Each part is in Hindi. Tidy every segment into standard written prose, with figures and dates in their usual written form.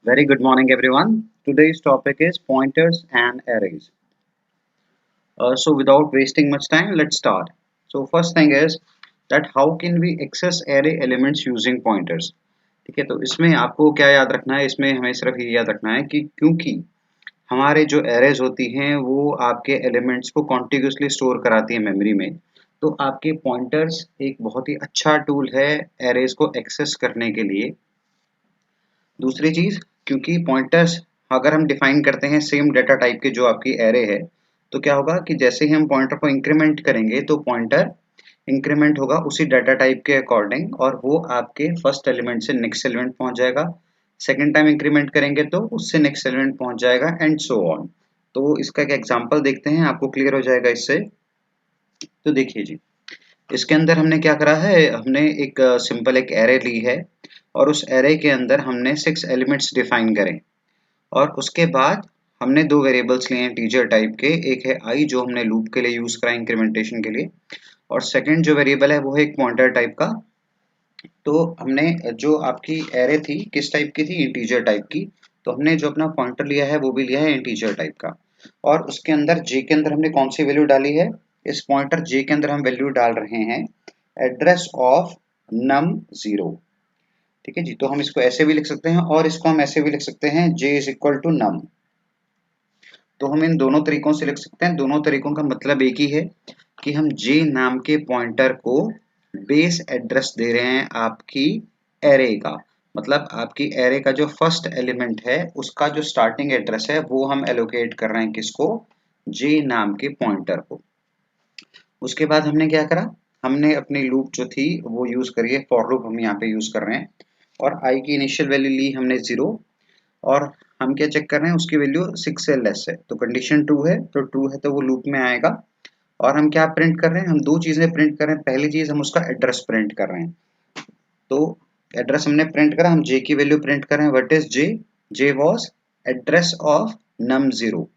Very good morning, everyone. Today's topic is pointers and arrays. Without wasting much time, let's start. So, first thing is that how can we access array elements using pointers? ठीक है, तो इसमें आपको क्या याद रखना है? इसमें हमें सिर्फ ये याद रखना है कि क्योंकि हमारे जो एरेज होती हैं वो आपके एलिमेंट्स को कॉन्टिग्यूसली स्टोर कराती है मेमोरी में। तो आपके पॉइंटर्स एक बहुत ही अच्छा टूल है एरेज को एक्सेस करने के लिए। दूसरी चीज़, क्योंकि पॉइंटर्स अगर हम डिफाइन करते हैं सेम डेटा टाइप के जो आपकी एरे है, तो क्या होगा कि जैसे ही हम पॉइंटर को इंक्रीमेंट करेंगे तो पॉइंटर इंक्रीमेंट होगा उसी डेटा टाइप के अकॉर्डिंग और वो आपके फर्स्ट एलिमेंट से नेक्स्ट एलिमेंट पहुंच जाएगा। सेकेंड टाइम इंक्रीमेंट करेंगे तो उससे नेक्स्ट एलिमेंट पहुंच जाएगा एंड सो ऑन। तो इसका एक एग्जांपल देखते हैं, आपको क्लियर हो जाएगा इससे। तो देखिए जी, इसके अंदर हमने क्या करा है, हमने एक सिंपल एक एरे ली है और उस एरे के अंदर हमने 6 एलिमेंट्स डिफाइन करें और उसके बाद हमने दो वेरिएबल्स लिए हैं टीजर टाइप के। एक है आई जो हमने लूप के लिए यूज करा इंक्रीमेंटेशन के लिए, और सेकंड जो वेरिएबल है वो है एक पॉइंटर टाइप का। तो हमने जो आपकी एरे थी किस टाइप की थी, इंटीजर टाइप की। तो हमने जो अपना पॉइंटर लिया है वो भी लिया है इंटीजर टाइप का, और उसके अंदर जे के अंदर हमने कौन सी वैल्यू डाली है, इस पॉइंटर जे के अंदर हम वैल्यू डाल रहे हैं एड्रेस ऑफ नम जीरो। ठीक है जी, तो हम इसको ऐसे भी लिख सकते हैं और इसको हम ऐसे भी लिख सकते हैं जे इज इक्वल टू नम। तो हम इन दोनों तरीकों से लिख सकते हैं। दोनों तरीकों का मतलब एक ही है कि हम जे नाम के पॉइंटर को बेस एड्रेस दे रहे हैं आपकी एरे का। मतलब आपकी एरे का जो फर्स्ट एलिमेंट है उसका जो स्टार्टिंग एड्रेस है वो हम एलोकेट कर रहे हैं किसको, जे नाम के पॉइंटर को। उसके बाद हमने क्या करा, हमने अपनी लूप जो थी वो यूज करिए, फॉर लूप हम यहाँ पे यूज कर रहे हैं, और आई की इनिशियल वैल्यू ली हमने 0, और हम क्या चेक कर रहे हैं उसकी वैल्यू 6 से लेस है, तो कंडीशन ट्रू है, तो ट्रू है तो वो लूप में आएगा। और हम क्या प्रिंट कर रहे हैं, हम दो चीजें प्रिंट कर रहे हैं। पहली चीज हम उसका एड्रेस प्रिंट कर रहे हैं, तो एड्रेस हमने प्रिंट करा, हम जे की वैल्यू प्रिंट कर रहे हैं। What is J, J was address of num zero.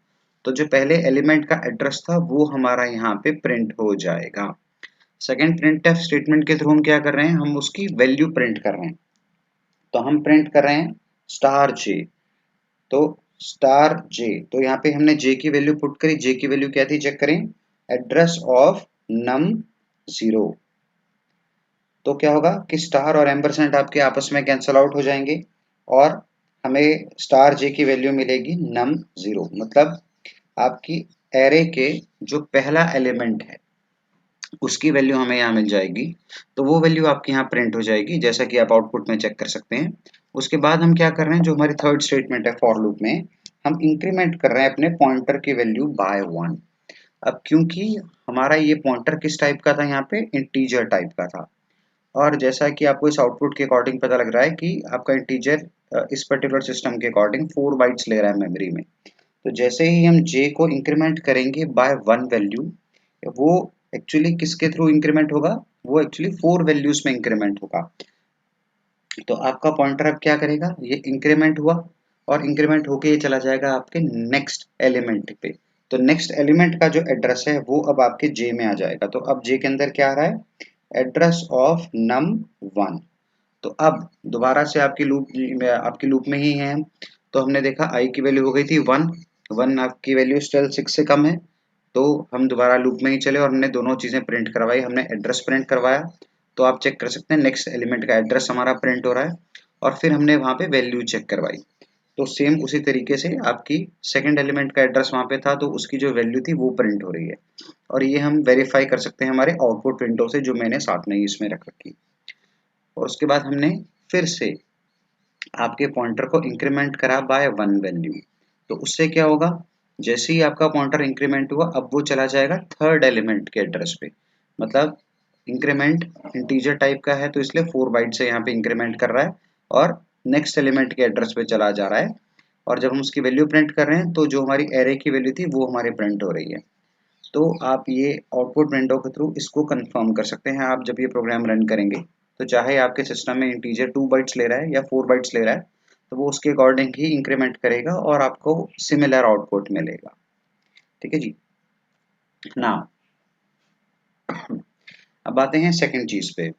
तो जो पहले एलिमेंट का एड्रेस था वो हमारा यहाँ पे प्रिंट हो जाएगा। सेकेंड प्रिंट एफ स्टेटमेंट के थ्रू हम क्या कर रहे हैं, हम उसकी वैल्यू प्रिंट कर रहे हैं। तो हम प्रिंट कर रहे हैं स्टार जे। तो स्टार जे, तो यहाँ पे हमने जे की वैल्यू पुट करी। जे की वैल्यू क्या थी चेक करें, एड्रेस ऑफ नम जीरो। तो क्या होगा कि स्टार और एम्परसेंट आपके आपस में कैंसल आउट हो जाएंगे और हमें स्टार जे की वैल्यू मिलेगी नम जीरो। मतलब आपकी एरे के जो पहला एलिमेंट है उसकी वैल्यू हमें यहाँ मिल जाएगी। तो वो वैल्यू आपके यहाँ प्रिंट हो जाएगी जैसा कि आप आउटपुट में चेक कर सकते हैं। उसके बाद हम क्या कर रहे हैं, जो हमारी थर्ड स्टेटमेंट है फॉर लूप में, हम इंक्रीमेंट कर रहे हैं अपने पॉइंटर की वैल्यू बाय 1। अब क्योंकि हमारा ये पॉइंटर किस टाइप का था, यहाँ पे इंटीजर टाइप का था, और जैसा कि आपको इस आउटपुट के अकॉर्डिंग पता लग रहा है कि आपका इंटीजर इस पर्टिकुलर सिस्टम के अकॉर्डिंग 4 बाइट्स ले रहा है मेमोरी में। तो जैसे ही हम जे को इंक्रीमेंट करेंगे बाय 1 वैल्यू, वो एक्चुअली किसके थ्रू इंक्रीमेंट होगा, वो एक्चुअली 4 वैल्यूज में इंक्रीमेंट होगा। तो आपका पॉइंटर अब क्या करेगा, ये इंक्रीमेंट हुआ और इंक्रीमेंट होके ये चला जाएगा आपके नेक्स्ट एलिमेंट पे। तो नेक्स्ट एलिमेंट का जो एड्रेस है वो अब आपके जे में आ जाएगा। तो अब जे के अंदर क्या आ रहा है, एड्रेस ऑफ नम 1। तो अब दोबारा से आपकी लूप में ही है हम। तो हमने देखा आई की वैल्यू हो गई थी 1, 1 आपकी वैल्यू स्टिल 6 से कम है। तो हम दोबारा लूप में ही चले और हमने दोनों चीजें प्रिंट करवाई। हमने एड्रेस प्रिंट करवाया, तो आप चेक कर सकते हैं नेक्स्ट एलिमेंट का एड्रेस हमारा प्रिंट हो रहा है, और फिर हमने वहां पे वैल्यू चेक करवाई। तो सेम उसी तरीके से आपकी सेकंड एलिमेंट का एड्रेस वहां पे था तो उसकी जो वैल्यू थी वो प्रिंट हो रही है। और ये हम वेरीफाई कर सकते हैं हमारे आउटपुट विंडो से, जो मैंने साथ में ही इसमें रख रखी। और उसके बाद हमने फिर से आपके पॉइंटर को इंक्रीमेंट करा बाय 1 वैल्यू। तो उससे क्या होगा, जैसे ही आपका पॉइंटर इंक्रीमेंट हुआ अब वो चला जाएगा थर्ड एलिमेंट के एड्रेस पे। मतलब इंक्रीमेंट इंटीजर टाइप का है तो इसलिए 4 बाइट से यहाँ पे इंक्रीमेंट कर रहा है और नेक्स्ट एलिमेंट के एड्रेस पे चला जा रहा है। और जब हम उसकी वैल्यू प्रिंट कर रहे हैं तो जो हमारी एरे की वैल्यू थी वो हमारे प्रिंट हो रही है। तो आप ये आउटपुट विंडो के थ्रू इसको कंफर्म कर सकते हैं। आप जब ये प्रोग्राम रन करेंगे तो चाहे आपके सिस्टम में इंटीजर 2 बाइट्स ले रहा है या 4 बाइट्स ले रहा है, तो वो उसके अकॉर्डिंग ही इंक्रीमेंट करेगा और आपको सिमिलर आउटपुट मिलेगा। ठीक है जी। ना अब आते हैं सेकंड चीज पे।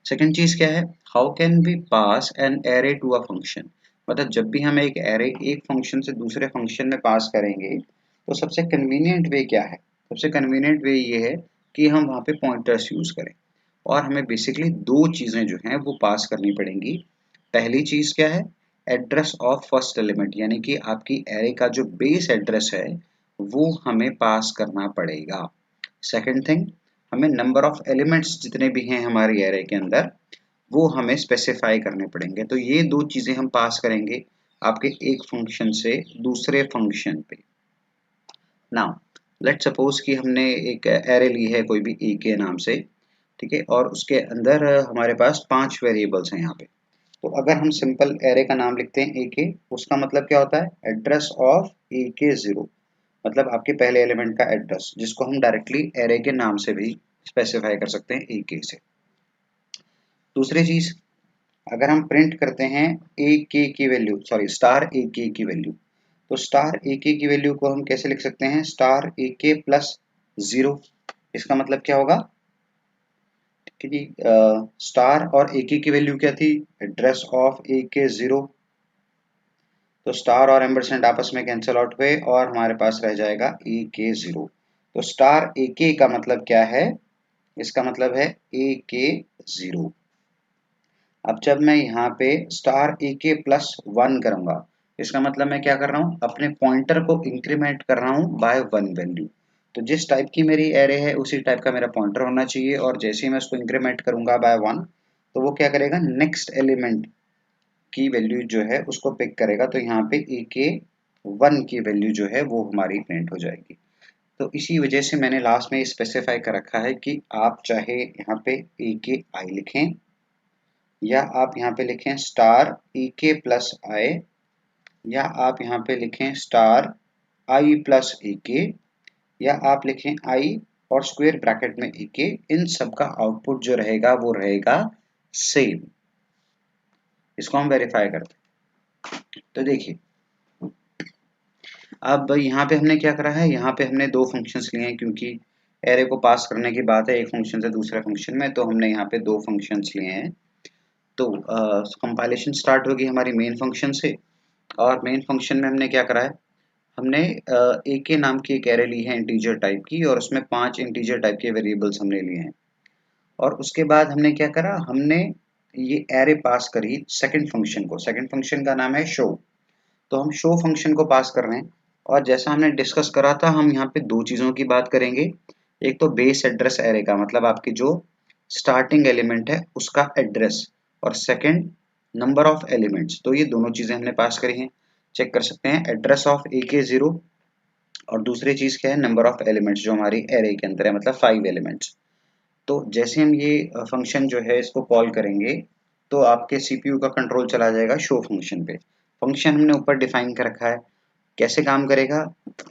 सेकंड चीज क्या है, how can we pass an array to a function. मतलब जब भी हम एक एरे एक फंक्शन से दूसरे फंक्शन में पास करेंगे तो सबसे कन्वीनियंट वे क्या है? सबसे कन्वीनियंट वे ये है कि हम वहाँ पे पॉइंटर्स यूज़ करें और हमें बेसिकली दो चीज़ें जो हैं वो पास करनी पड़ेंगी। पहली चीज़ क्या है? एड्रेस ऑफ फर्स्ट एलिमेंट, यानी कि आपकी एरे का जो बेस एड्रेस है वो हमें पास करना पड़ेगा। सेकंड थिंग, हमें नंबर ऑफ एलिमेंट्स जितने भी हैं हमारी एरे के अंदर वो हमें स्पेसिफाई करने पड़ेंगे। तो ये दो चीजें हम पास करेंगे आपके एक फंक्शन से दूसरे फंक्शन पे। नाउ लेट सपोज कि हमने एक एरे ली है कोई भी ए के नाम से, ठीक है, और उसके अंदर हमारे पास 5 वेरिएबल्स हैं यहाँ पे। तो अगर हम सिंपल एरे का नाम लिखते हैं ए के, उसका मतलब क्या होता है? एड्रेस ऑफ ए के 0, मतलब आपके पहले एलिमेंट का एड्रेस, जिसको हम डायरेक्टली एरे के नाम से भी स्पेसिफाई कर सकते हैं ए के से। दूसरी चीज, अगर हम प्रिंट करते हैं ए के की वैल्यू, सॉरी स्टार ए के की वैल्यू, तो स्टार ए के की वैल्यू को हम कैसे लिख सकते हैं? स्टार ए के प्लस 0। इसका मतलब क्या होगा कि स्टार और ए के की वैल्यू क्या थी? एड्रेस ऑफ ए के 0। तो स्टार और एम्परसेंड आपस में कैंसिल आउट हुए और हमारे पास रह जाएगा ए के 0। तो स्टार ए के का मतलब क्या है? इसका मतलब है ए के 0। अब जब मैं यहाँ पे स्टार ए के प्लस 1 करूंगा, इसका मतलब मैं क्या कर रहा हूँ? अपने पॉइंटर को इंक्रीमेंट कर रहा हूँ बाय 1 वैल्यू। तो जिस टाइप की मेरी एरे है उसी टाइप का मेरा पॉइंटर होना चाहिए, और जैसे ही मैं उसको इंक्रीमेंट करूंगा बाय 1, तो वो क्या करेगा? नेक्स्ट एलिमेंट की वैल्यू जो है उसको पिक करेगा। तो यहाँ पे ए के 1 की वैल्यू जो है वो हमारी प्रिंट हो जाएगी। तो इसी वजह से मैंने लास्ट में स्पेसिफाई कर रखा है कि आप चाहे यहाँ पे ए के आई लिखें, या आप यहाँ पे लिखें स्टार ई के प्लस आई, या आप यहाँ पे लिखें स्टार आई प्लस ए के, या आप लिखें आई और स्क्वायर ब्रैकेट में ए के। इन सब का आउटपुट जो रहेगा वो रहेगा सेम। इसको हम वेरीफाई करते हैं। तो देखिए, अब यहाँ पे हमने क्या करा है? यहाँ पे हमने दो फंक्शंस लिए हैं, क्योंकि एरे को पास करने की बात है एक फंक्शन से दूसरे फंक्शन में, तो हमने यहाँ पे दो फंक्शंस लिए हैं। तो कंपाइलेशन स्टार्ट होगी हमारी मेन फंक्शन से, और मेन फंक्शन में हमने क्या करा है? हमने ए के नाम की एक एरे ली है इंटीजर टाइप की, और उसमें 5 इंटीजर टाइप के वेरिएबल्स हमने लिए हैं। और उसके बाद हमने क्या करा? हमने ये एरे पास करी सेकंड फंक्शन को। सेकंड फंक्शन का नाम है शो। तो हम शो फंक्शन को पास कर रहे हैं, और जैसा हमने डिस्कस करा था, हम यहाँ पे दो चीज़ों की बात करेंगे। एक तो बेस एड्रेस एरे का, मतलब आपकी जो स्टार्टिंग एलिमेंट है उसका एड्रेस, और सेकंड नंबर ऑफ एलिमेंट्स। तो ये दोनों चीज़ें हमने पास करी हैं। चेक कर सकते हैं, एड्रेस ऑफ ए के 0, और दूसरी चीज़ क्या है? नंबर ऑफ एलिमेंट्स जो हमारी एरे के अंदर है, मतलब 5 एलिमेंट्स। तो जैसे हम ये फंक्शन जो है इसको कॉल करेंगे, तो आपके सीपीयू का कंट्रोल चला जाएगा शो फंक्शन पे। फंक्शन हमने ऊपर डिफाइन कर रखा है। कैसे काम करेगा?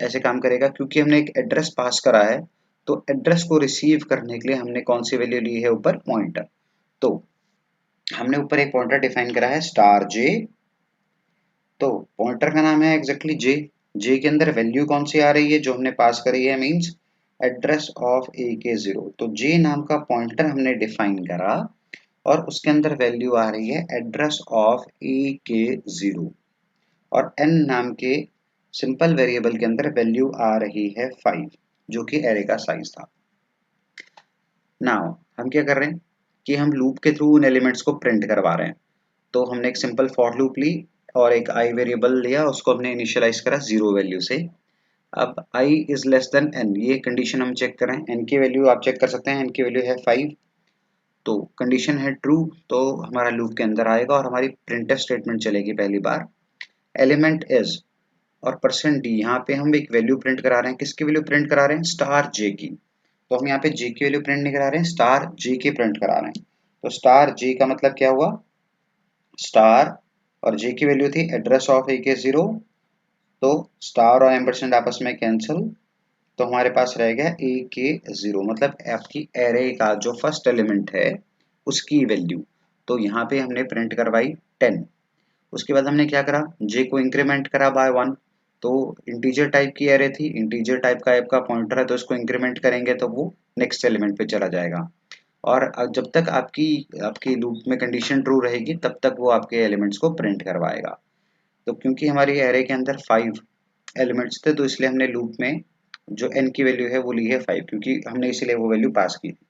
ऐसे काम करेगा, क्योंकि हमने एक एड्रेस पास करा है, तो एड्रेस को रिसीव करने के लिए हमने कौन सी वैल्यू ली है? ऊपर पॉइंटर। तो हमने ऊपर एक पॉइंटर डिफाइन करा है स्टार जे। तो पॉइंटर का नाम है एग्जैक्टली जे। जे के अंदर वैल्यू कौन सी आ रही है जो हमने पास करी है? मींस एड्रेस ऑफ ए के 0। तो जे नाम का पॉइंटर हमने डिफाइन करा, और उसके अंदर वैल्यू आ रही है एड्रेस ऑफ ए के 0, और एन नाम के सिंपल वेरिएबल के अंदर वैल्यू आ रही है 5, जो कि एरे का साइज था। नाउ हम क्या कर रहे हैं कि हम लूप के थ्रू उन एलिमेंट्स को प्रिंट करवा रहे हैं। तो हमने एक सिंपल फॉर लूप ली और एक आई वेरिएबल लिया, उसको हमने इनिशियलाइज करा 0 वैल्यू से। अब i is less than n, ये कंडीशन हम चेक करें। n की वैल्यू आप चेक कर सकते हैं, n की वैल्यू है 5। तो कंडीशन है ट्रू, तो हमारा लूप के अंदर आएगा और हमारी प्रिंटफ स्टेटमेंट चलेगी पहली बार। एलिमेंट इज और %d, यहाँ पे हम एक वैल्यू प्रिंट करा रहे हैं। किसकी वैल्यू प्रिंट करा रहे हैं? स्टार जे की। तो हम यहाँ पे जे की वैल्यू प्रिंट नहीं करा रहे हैं, स्टार जे की प्रिंट करा रहे हैं। तो स्टार जे का मतलब क्या हुआ? स्टार और जे की वैल्यू थी एड्रेस ऑफ ए के 0, तो स्टार और एम्परसेंड आपस में कैंसिल, तो हमारे पास रह गया ए के 0, मतलब आपकी एरे का जो फर्स्ट एलिमेंट है उसकी वैल्यू। तो यहाँ पे हमने प्रिंट करवाई 10। उसके बाद हमने क्या करा? जे को इंक्रीमेंट करा बाय 1। तो इंटीजर टाइप की एरे थी, इंटीजर टाइप का आपका पॉइंटर है, तो इसको इंक्रीमेंट करेंगे तो वो नेक्स्ट एलिमेंट पे चला जाएगा। और जब तक आपकी आपकी लूप में कंडीशन ट्रू रहेगी तब तक वो आपके एलिमेंट्स को प्रिंट करवाएगा। तो क्योंकि हमारी एरे के अंदर 5 एलिमेंट्स थे तो इसलिए हमने लूप में जो n की वैल्यू है वो ली है 5, क्योंकि हमने इसीलिए वो वैल्यू पास की थी।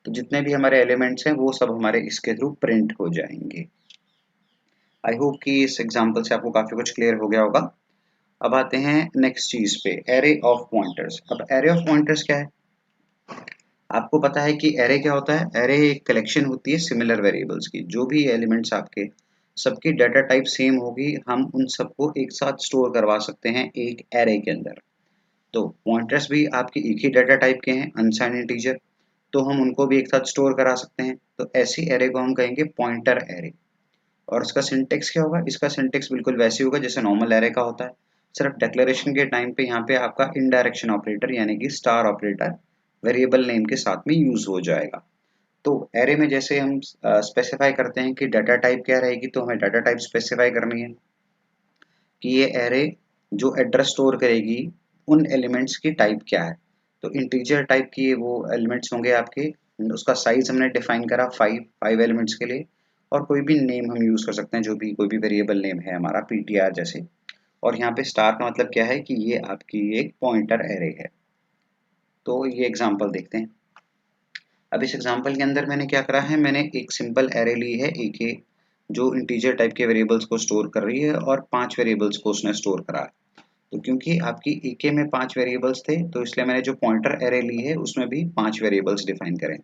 तो जितने भी हमारे एलिमेंट्स हैं वो सब हमारे इसके थ्रू प्रिंट हो जाएंगे। आई होप कि इस एग्जांपल से आपको काफी कुछ क्लियर हो गया होगा। अब आते हैं नेक्स्ट चीज पे, एरे ऑफ पॉइंटर्स। अब एरे ऑफ पॉइंटर्स क्या है? आपको पता है कि एरे क्या होता है? एरे एक कलेक्शन होती है सिमिलर वेरिएबल्स की। जो भी एलिमेंट्स आपके सबकी डाटा टाइप सेम होगी, हम उन सबको एक साथ स्टोर करवा सकते हैं एक एरे के अंदर। तो पॉइंटर्स भी आपके एक ही डाटा टाइप के हैं, अनसाइंड इंटीजर, तो हम उनको भी एक साथ स्टोर करा सकते हैं। तो ऐसी एरे को हम कहेंगे पॉइंटर एरे। और इसका सिंटेक्स क्या होगा? इसका सिंटेक्स बिल्कुल वैसे होगा जैसे नॉर्मल एरे का होता है, सिर्फ डिक्लेरेशन के टाइम पे यहाँ पे आपका इनडायरेक्शन ऑपरेटर यानी कि स्टार ऑपरेटर वेरिएबल नेम के साथ में यूज हो जाएगा। तो एरे में जैसे हम स्पेसिफाई करते हैं कि डाटा टाइप क्या रहेगी, तो हमें डाटा टाइप स्पेसिफाई करनी है कि ये एरे जो एड्रेस स्टोर करेगी उन एलिमेंट्स की टाइप क्या है। तो इंटीजर टाइप की वो एलिमेंट्स होंगे आपके, उसका साइज हमने डिफाइन करा 5 एलिमेंट्स के लिए। और कोई भी नेम हम यूज कर सकते हैं, जो भी कोई भी वेरिएबल नेम है हमारा ptr जैसे। और यहाँ पे स्टार का मतलब क्या है कि ये आपकी एक पॉइंटर एरे है। तो ये एग्जांपल देखते हैं। अब इस एग्जांपल के अंदर मैंने क्या करा है, मैंने एक सिंपल एरे ली है AK, जो इंटीजर टाइप के वेरिएबल्स को स्टोर कर रही है और 5 वेरिएबल्स को उसने स्टोर करा है। तो क्योंकि आपकी AK में 5 वेरिएबल्स थे तो इसलिए मैंने जो पॉइंटर एरे ली है उसमें भी 5 वेरिएबल्स डिफाइन करें।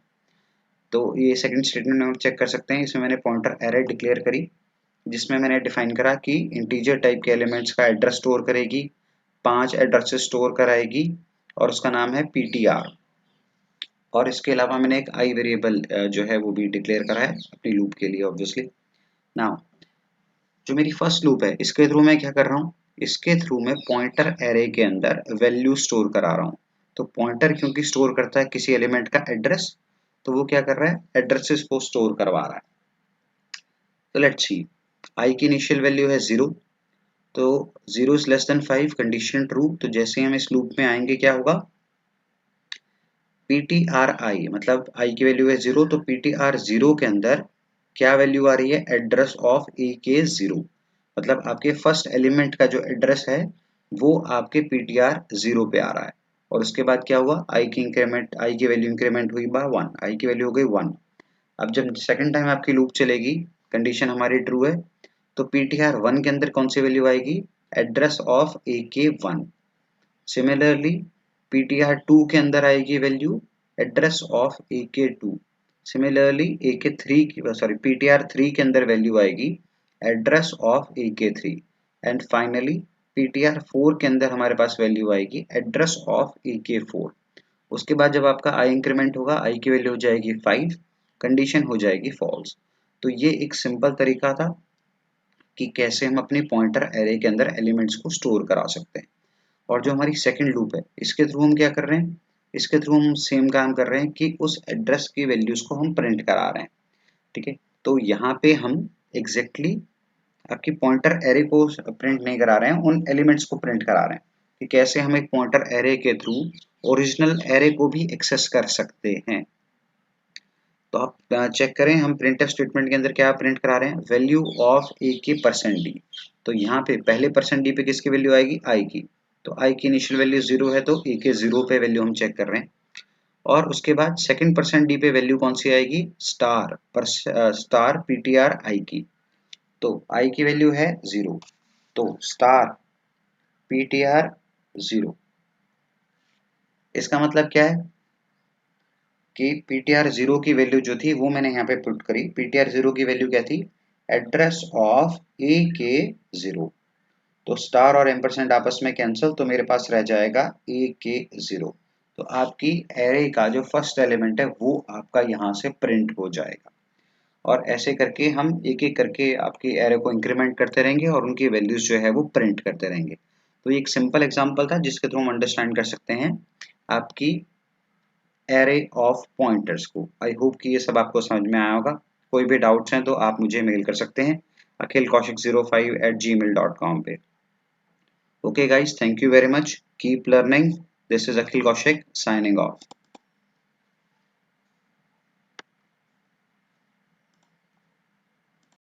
तो ये सेकंड स्टेटमेंट में हम चेक कर सकते हैं, इसमें मैंने पॉइंटर एरे डिक्लेयर करी जिसमें मैंने डिफाइन करा कि इंटीजर टाइप के एलिमेंट्स का एड्रेस स्टोर करेगी, 5 एड्रेसेस स्टोर कराएगी और उसका नाम है ptr। और इसके अलावा मैंने एक आई वेरिएबल जो है वो भी डिक्लेयर करा है अपनी लूप के लिए ऑब्वियसली। नाउ जो मेरी फर्स्ट लूप है इसके थ्रू मैं क्या कर रहा हूँ, इसके थ्रू मैं पॉइंटर एरे के अंदर वैल्यू स्टोर करा रहा हूँ। तो पॉइंटर क्योंकि स्टोर करता है किसी एलिमेंट का एड्रेस, तो वो क्या कर रहा है, एड्रेसेस को स्टोर करवा रहा है। तो लेट्स सी, आई की इनिशियल वैल्यू है 0, तो 0 is less than 5, condition true. तो जैसे हम इस लूप में आएंगे क्या होगा, ptri मतलब i की वैल्यू है 0, तो ptr 0 के अंदर क्या वैल्यू आ रही है, एड्रेस ऑफ AK0। मतलब आपके फर्स्ट एलिमेंट का जो एड्रेस है वो आपके ptr 0 पे आ रहा है। और उसके बाद क्या हुआ, i की वैल्यू इंक्रीमेंट हुई बाय 1, i की वैल्यू हो गई 1। अब जब सेकंड टाइम आपकी लूप चलेगी, कंडीशन हमारी ट्रू है, तो ptr 1 के अंदर कौन सी वैल्यू आएगी, address of AK1। Similarly ptr2 के अंदर आएगी value address of AK2। Similarly ptr3 के अंदर वैल्यू आएगी address of AK3। And finally ptr4 के अंदर हमारे पास वैल्यू आएगी एड्रेस ऑफ AK4। उसके बाद जब आपका i इंक्रीमेंट होगा, i की वैल्यू हो जाएगी 5, कंडीशन हो जाएगी फॉल्स। तो ये एक सिंपल तरीका था कि कैसे हम अपनी पॉइंटर एरे के अंदर एलिमेंट्स को स्टोर करा सकते हैं। और जो हमारी सेकंड लूप है इसके थ्रू हम क्या कर रहे हैं, इसके थ्रू हम सेम काम कर रहे हैं कि उस एड्रेस की वैल्यूज को हम प्रिंट करा रहे हैं। ठीक है, तो यहाँ पे हम एग्जैक्टली आपकी पॉइंटर एरे को प्रिंट नहीं करा रहे हैं, उन एलिमेंट्स को प्रिंट करा रहे हैं कि कैसे हम एक पॉइंटर एरे के थ्रू ओरिजिनल एरे को भी एक्सेस कर सकते हैं। तो आप चेक करें, हम प्रिंटफ स्टेटमेंट के अंदर क्या प्रिंट करा रहे हैं, वैल्यू ऑफ AK%d। तो यहाँ पे पहले %d पे किसकी वैल्यू आएगी, i की। तो i की इनिशियल वैल्यू 0 है तो AK0 पे वैल्यू हम चेक कर रहे हैं। और उसके बाद सेकंड %d पे वैल्यू कौन सी आएगी, स्टार ptr i की। तो i की वैल्यू है 0, तो स्टार ptr 0। इसका मतलब क्या है कि ptr 0 की वैल्यू जो थी वो मैंने यहाँ पे पुट करी। ptr 0 की वैल्यू क्या थी, एड्रेस ऑफ AK0। तो स्टार और एम्परसेंड आपस में कैंसिल, तो मेरे पास रह जाएगा AK0। तो आपकी एरे का जो फर्स्ट एलिमेंट है वो आपका यहाँ से प्रिंट हो जाएगा। और ऐसे करके हम एक एक करके आपकी एरे को इंक्रीमेंट करते रहेंगे और उनकी वैल्यूज जो है वो प्रिंट करते रहेंगे। तो ये एक सिंपल एग्जांपल था जिसके थ्रू हम अंडरस्टैंड कर सकते हैं आपकी एरे ऑफ पॉइंटर्स को। आई होप कि ये सब आपको समझ में आया होगा। कोई भी डाउट्स हैं तो आप मुझे मेल कर सकते हैं akhilkaushik05@gmail.com पे। Okay guys, thank you very much. Keep learning. This is Akhil Kaushik signing off.